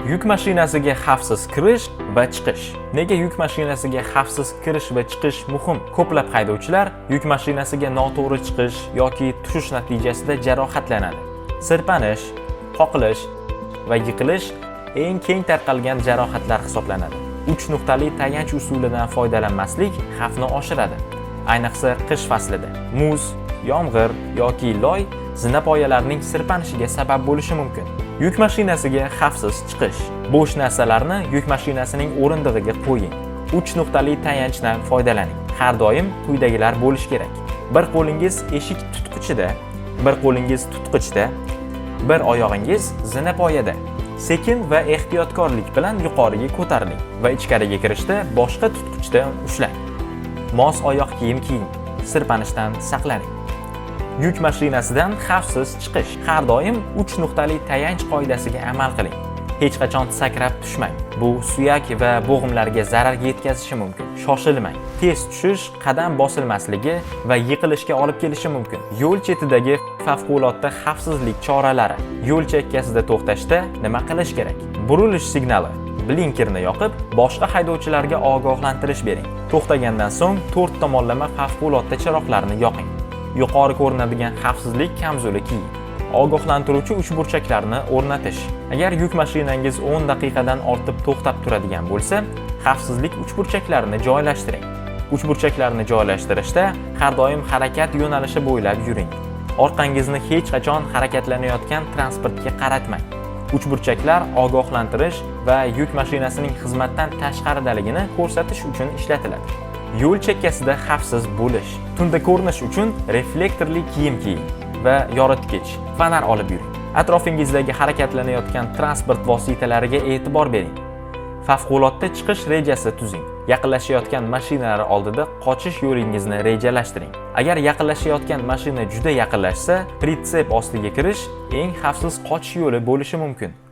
Yuk mashinasiga xavfsiz kirish va chiqish. Nega yuk mashinasiga xavfsiz kirish va chiqish muhim? Ko'plab haydovchilar yuk mashinasiga noto'g'ri chiqish yoki tushish natijasida jarohatlanadi. Sirpanish, qoqilish va yiqilish eng keng tarqalgan jarohatlar hisoblanadi. 3 nuqtali tayanch usulidan foydalanmaslik xavfni oshiradi. Ayniqsa qish faslida muz, yomg'ir yoki loy zinapoyalarning sirpanishiga sabab bo'lishi mumkin. Yuk mashinasiga xavfsiz chiqish. Bo'sh narsalarni yuk mashinasining o'rindig'iga qo'ying. 3 nuqtali tayanchdan foydalaning. Har doim quyidagilar bo'lishi kerak. Bir qo'lingiz eshik tutqichida, bir qo'lingiz tutqichda, bir oyog'ingiz zinapoyada. Sekin va ehtiyotkorlik bilan yuqoriga ko'tariling va ichkariga kirishda boshqa tutqichdan ushlang. Mos oyoq kiyim kiying. Sirpanishdan saqlaning. Yuk mashinasidan xavfsiz chiqish. Har doim 3 nuqtali tayanch qoidasiga amal qiling. Hech qachon sakrab tushmang. Bu suyak va bo'g'imlarga zarar yetkazishi mumkin. Shoshilmang. Tez tushish qadam bosilmasligi va yiqilishga olib kelishi mumkin. Yo'l chetidagi favqulodda xavfsizlik choralari. Yo'l chekkasida to'xtashda nima qilish kerak? Burilish signali. Blinkerni yoqib, boshqa haydovchilarga ogohlantirish bering. To'xtagandan so'ng 4 tomonlama favqulodda chiroqlarni yoqing. Yuqori ko'rinadigan xavfsizlik kamzuli kiying. Ogohlantiruvchi uchburchaklarni o'rnatish. Agar yuk mashinangiz 10 daqiqadan ortib to'xtab turadigan bo'lsa, xavfsizlik uchburchaklarini joylashtiring. Uchburchaklarni joylashtirishda har doim harakat yo'nalishi bo'ylab yuring. Orqangizni hech qachon harakatlanayotgan transportga qaratmang. Uchburchaklar ogohlantirish va yuk mashinasining xizmatdan tashqaridaligini ko'rsatish uchun ishlatiladi. Yo'l chekkasida xavfsiz bo'lish. Tunda ko'rinish uchun reflektorli kiyim kiying va yoritgich, fonar olib yuring. Atrofingizdagi harakatlanayotgan transport vositalariga e'tibor bering. Favqulodda chiqish rejasi tuzing. Yaqinlashayotgan mashinalar oldida qochish yo'lingizni rejalashtiring. Agar yaqinlashayotgan mashina juda yaqinlashsa, pritsep ostiga kirish eng xavfsiz qochish yo'li bo'lishi mumkin.